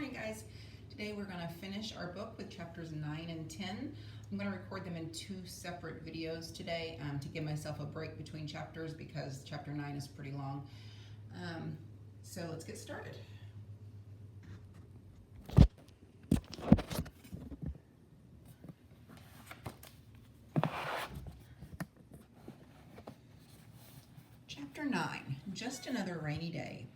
morning, guys. Today we're going to finish our book with chapters 9 and 10. I'm going to record them in two separate videos today to give myself a break between chapters because chapter 9 is pretty long. So let's get started. Chapter 9, just another rainy day.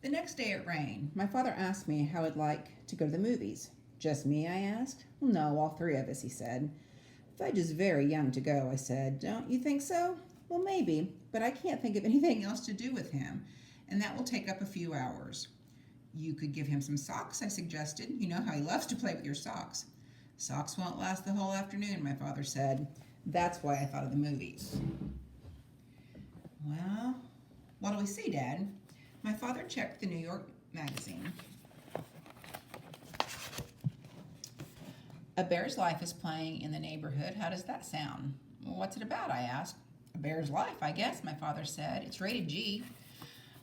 The next day it rained. My father asked me how I'd like to go to the movies. Just me, I asked. Well, no, all three of us, he said. Fudge is very young to go, I said. Don't you think so? Well, maybe, but I can't think of anything else to do with him, and that will take up a few hours. You could give him some socks, I suggested. You know how he loves to play with your socks. Socks won't last the whole afternoon, my father said. That's why I thought of the movies. Well, what do we see, Dad? My father checked the New York magazine. A Bear's Life is playing in the neighborhood. How does that sound? Well, what's it about, I asked. A Bear's Life, I guess, my father said. It's rated G.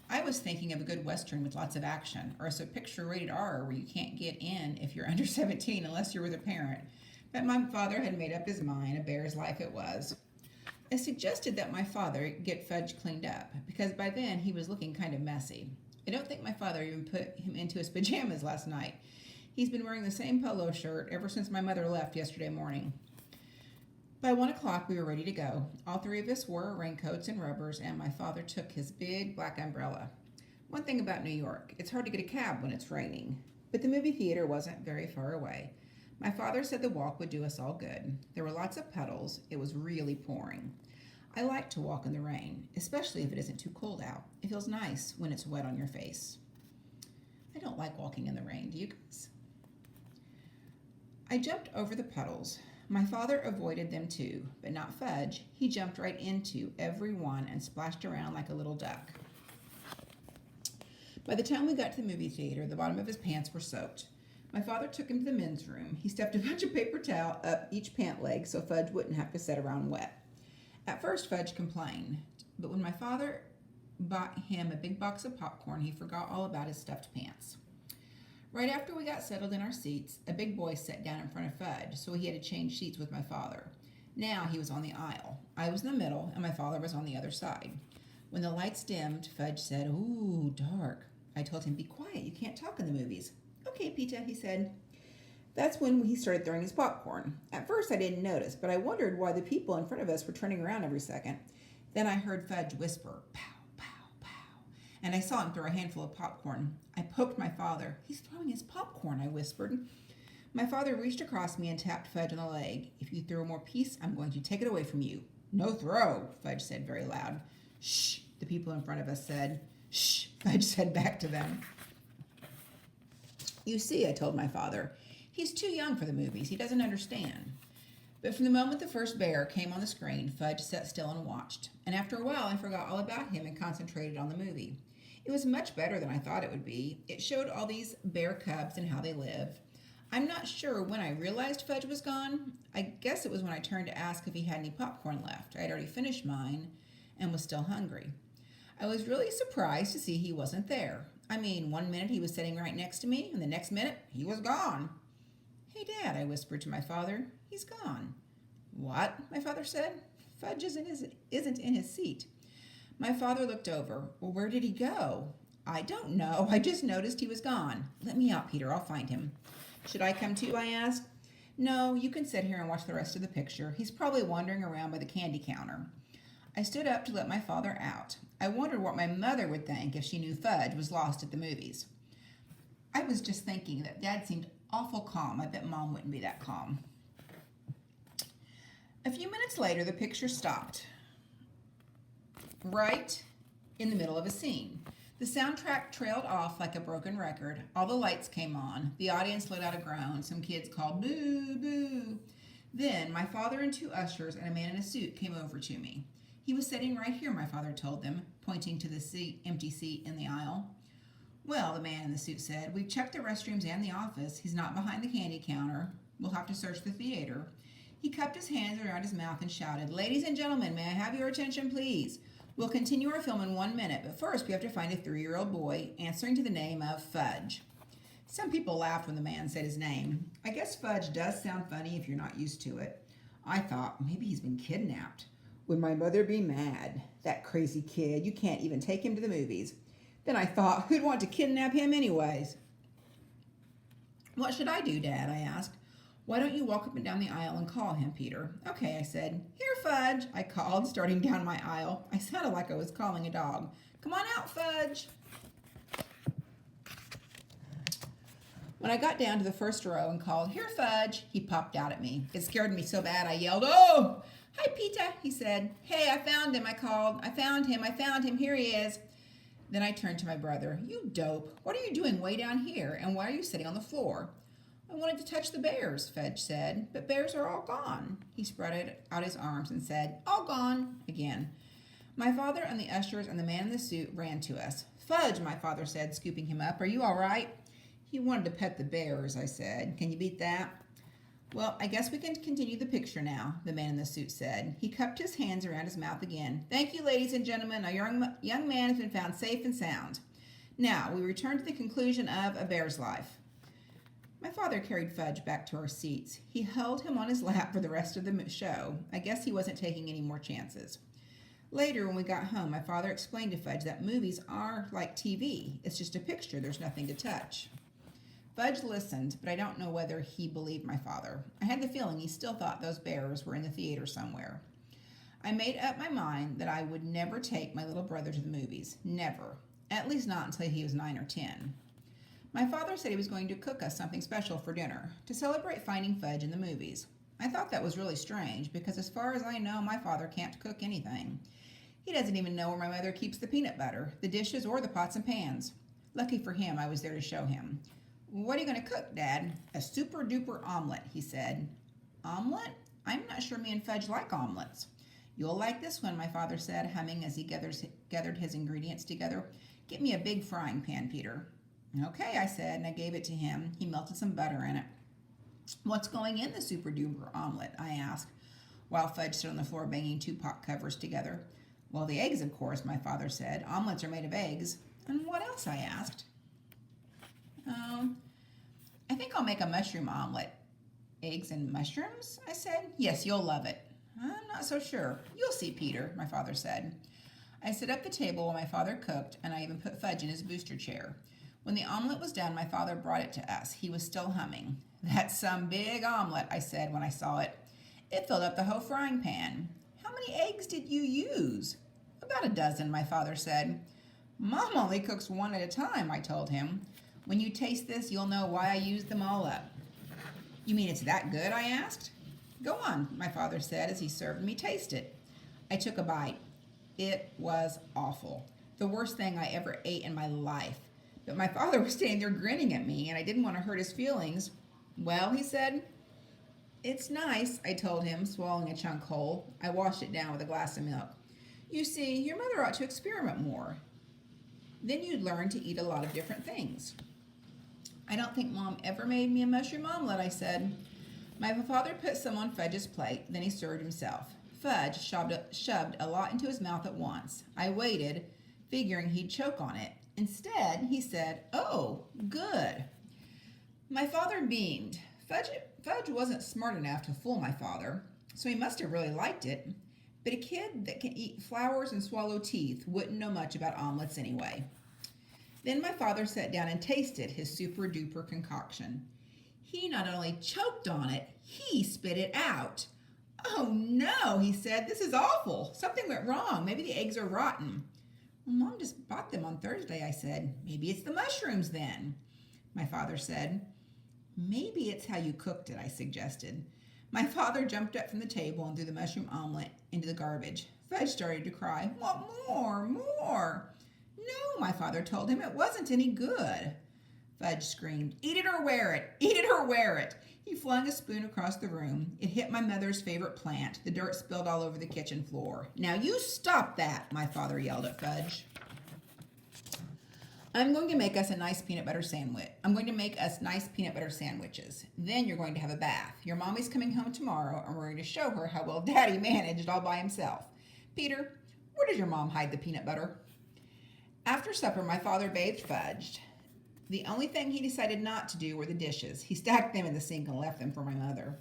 I was thinking of a good Western with lots of action, or a picture rated R where you can't get in if you're under 17 unless you're with a parent. But my father had made up his mind. A Bear's Life it was. I suggested that my father get Fudge cleaned up, because by then he was looking kind of messy. I don't think my father even put him into his pajamas last night. He's been wearing the same polo shirt ever since my mother left yesterday morning. By 1 o'clock we were ready to go. All three of us wore raincoats and rubbers, and my father took his big black umbrella. One thing about New York, it's hard to get a cab when it's raining. But the movie theater wasn't very far away. My father said the walk would do us all good. There were lots of puddles. It was really pouring. I like to walk in the rain, especially if it isn't too cold out. It feels nice when it's wet on your face. I don't like walking in the rain, do you guys? I jumped over the puddles. My father avoided them too, but not Fudge. He jumped right into every one and splashed around like a little duck. By the time we got to the movie theater, the bottom of his pants were soaked. My father took him to the men's room. He stuffed a bunch of paper towel up each pant leg so Fudge wouldn't have to sit around wet. At first, Fudge complained, but when my father bought him a big box of popcorn, he forgot all about his stuffed pants. Right after we got settled in our seats, a big boy sat down in front of Fudge, so he had to change seats with my father. Now he was on the aisle. I was in the middle, and my father was on the other side. When the lights dimmed, Fudge said, "Ooh, dark." I told him, "Be quiet, you can't talk in the movies." "Okay, Peter," he said. That's when he started throwing his popcorn. At first I didn't notice, but I wondered why the people in front of us were turning around every second. Then I heard Fudge whisper, "Pow, pow, pow," and I saw him throw a handful of popcorn. I poked my father. "He's throwing his popcorn," I whispered. My father reached across me and tapped Fudge on the leg. "If you throw more piece, I'm going to take it away from you." "No throw," Fudge said very loud. "Shh," the people in front of us said. "Shh," Fudge said back to them. "You see," I told my father, "he's too young for the movies. He doesn't understand." But from the moment the first bear came on the screen, Fudge sat still and watched. And after a while, I forgot all about him and concentrated on the movie. It was much better than I thought it would be. It showed all these bear cubs and how they live. I'm not sure when I realized Fudge was gone. I guess it was when I turned to ask if he had any popcorn left. I had already finished mine and was still hungry. I was really surprised to see he wasn't there. I mean, 1 minute he was sitting right next to me, and the next minute he was gone. "Hey, Dad," I whispered to my father. "He's gone." "What?" my father said. "Fudge isn't in his seat." My father looked over. "Well, where did he go?" "I don't know. I just noticed he was gone." "Let me out, Peter. I'll find him." "Should I come too?" I asked. "No, you can sit here and watch the rest of the picture. He's probably wandering around by the candy counter." I stood up to let my father out. I wondered what my mother would think if she knew Fudge was lost at the movies. I was just thinking that Dad seemed awful calm. I bet Mom wouldn't be that calm. A few minutes later, the picture stopped right in the middle of a scene. The soundtrack trailed off like a broken record. All the lights came on. The audience let out a groan. Some kids called, "Boo, boo." Then my father and two ushers and a man in a suit came over to me. "He was sitting right here," my father told them, pointing to the empty seat in the aisle. "Well," the man in the suit said, "we've checked the restrooms and the office. He's not behind the candy counter. We'll have to search the theater." He cupped his hands around his mouth and shouted, "Ladies and gentlemen, may I have your attention, please? We'll continue our film in 1 minute, but first we have to find a 3-year-old boy answering to the name of Fudge. Some people laughed when the man said his name. I guess Fudge does sound funny if you're not used to it. I thought, maybe he's been kidnapped. Would my mother be mad? That crazy kid, you can't even take him to the movies. Then I thought, who'd want to kidnap him anyways? What should I do, Dad? I asked. Why don't you walk up and down the aisle and call him, Peter? Okay, I said. Here, Fudge, I called, starting down my aisle. I sounded like I was calling a dog. Come on out, Fudge. When I got down to the first row and called, here, Fudge, he popped out at me. It scared me so bad I yelled, oh! Hi, Peter, he said. Hey, I found him, I called. I found him, here he is. Then I turned to my brother. You dope, what are you doing way down here, and why are you sitting on the floor? I wanted to touch the bears, Fudge said, but bears are all gone. He spread out his arms and said, all gone, again. My father and the ushers and the man in the suit ran to us. Fudge, my father said, scooping him up, are you all right? He wanted to pet the bears, I said. Can you beat that? Well, I guess we can continue the picture now, the man in the suit said. He cupped his hands around his mouth again. Thank you, ladies and gentlemen. Our young man has been found safe and sound. Now, we return to the conclusion of A Bear's Life. My father carried Fudge back to our seats. He held him on his lap for the rest of the show. I guess he wasn't taking any more chances. Later, when we got home, my father explained to Fudge that movies are like TV. It's just a picture. There's nothing to touch. Fudge listened, but I don't know whether he believed my father. I had the feeling he still thought those bears were in the theater somewhere. I made up my mind that I would never take my little brother to the movies. Never. At least not until he was 9 or 10. My father said he was going to cook us something special for dinner to celebrate finding Fudge in the movies. I thought that was really strange because as far as I know, my father can't cook anything. He doesn't even know where my mother keeps the peanut butter, the dishes, or the pots and pans. Lucky for him, I was there to show him. What are you going to cook, Dad? A super-duper omelet, he said. Omelet? I'm not sure me and Fudge like omelets. You'll like this one, my father said, humming as he gathered his ingredients together. Get me a big frying pan, Peter. Okay, I said, and I gave it to him. He melted some butter in it. What's going in the super-duper omelet? I asked, while Fudge stood on the floor banging 2 pot covers together. Well, the eggs, of course, my father said. Omelets are made of eggs. And what else? I asked. I think I'll make a mushroom omelet. Eggs and mushrooms? I said. Yes, you'll love it. I'm not so sure. You'll see, Peter, my father said. I set up the table while my father cooked, and I even put Fudge in his booster chair. When the omelet was done, my father brought it to us. He was still humming. That's some big omelet, I said when I saw it. It filled up the whole frying pan. How many eggs did you use? About a dozen, my father said. Mom only cooks 1 at a time, I told him. When you taste this, you'll know why I used them all up. You mean it's that good? I asked. Go on, my father said as he served me. Taste it. I took a bite. It was awful. The worst thing I ever ate in my life. But my father was standing there grinning at me, and I didn't want to hurt his feelings. Well, he said. It's nice, I told him, swallowing a chunk whole. I washed it down with a glass of milk. You see, your mother ought to experiment more. Then you'd learn to eat a lot of different things. I don't think Mom ever made me a mushroom omelet, I said. My father put some on Fudge's plate, then he served himself. Fudge shoved a lot into his mouth at once. I waited, figuring he'd choke on it. Instead, he said, oh, good. My father beamed. Fudge wasn't smart enough to fool my father, so he must have really liked it. But a kid that can eat flowers and swallow teeth wouldn't know much about omelets anyway. Then my father sat down and tasted his super-duper concoction. He not only choked on it, he spit it out. Oh no, he said, this is awful. Something went wrong. Maybe the eggs are rotten. Well, Mom just bought them on Thursday, I said. Maybe it's the mushrooms then. My father said. Maybe it's how you cooked it, I suggested. My father jumped up from the table and threw the mushroom omelet into the garbage. Fudge started to cry. Want more, more. No, my father told him, it wasn't any good. Fudge screamed, eat it or wear it, eat it or wear it. He flung a spoon across the room. It hit my mother's favorite plant. The dirt spilled all over the kitchen floor. Now you stop that, my father yelled at Fudge. I'm going to make us a nice peanut butter sandwich. I'm going to make us nice peanut butter sandwiches. Then you're going to have a bath. Your mommy's coming home tomorrow, and we're going to show her how well Daddy managed all by himself. Peter, Where did your mom hide the peanut butter? After supper, my father bathed Fudge. The only thing he decided not to do were the dishes. He stacked them in the sink and left them for my mother.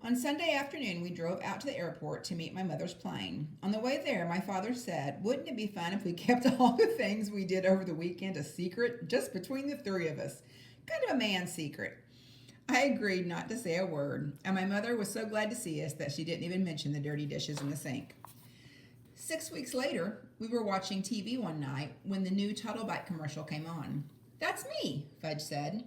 On Sunday afternoon, we drove out to the airport to meet my mother's plane. On the way there, my father said, "Wouldn't it be fun if we kept all the things we did over the weekend a secret, just between the three of us? Kind of a man's secret." I agreed not to say a word, and my mother was so glad to see us that she didn't even mention the dirty dishes in the sink. 6 weeks later, we were watching TV one night when the new Tuttle Bite commercial came on. "That's me," Fudge said.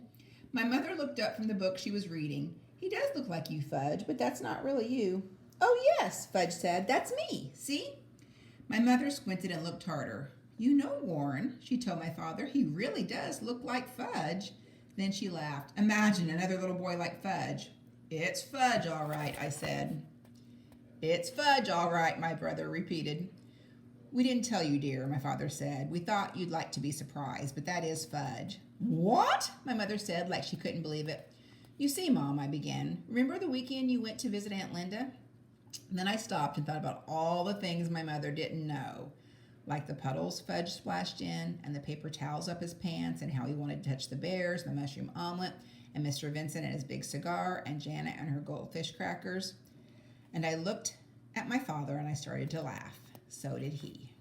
My mother looked up from the book she was reading. "He does look like you, Fudge, but that's not really you." "Oh, yes," Fudge said. "That's me. See?" My mother squinted and looked harder. "You know, Warren," she told my father, "he really does look like Fudge." Then she laughed. "Imagine another little boy like Fudge." "It's Fudge, all right," I said. "It's Fudge, all right," my brother repeated. "We didn't tell you, dear," my father said. "We thought you'd like to be surprised, but that is Fudge." "What?" my mother said, like she couldn't believe it. "You see, Mom," I began, "remember the weekend you went to visit Aunt Linda?" And then I stopped and thought about all the things my mother didn't know, like the puddles Fudge splashed in, and the paper towels up his pants, and how he wanted to touch the bears, the mushroom omelet, and Mr. Vincent and his big cigar, and Janet and her goldfish crackers. And I looked at my father and I started to laugh. So did he.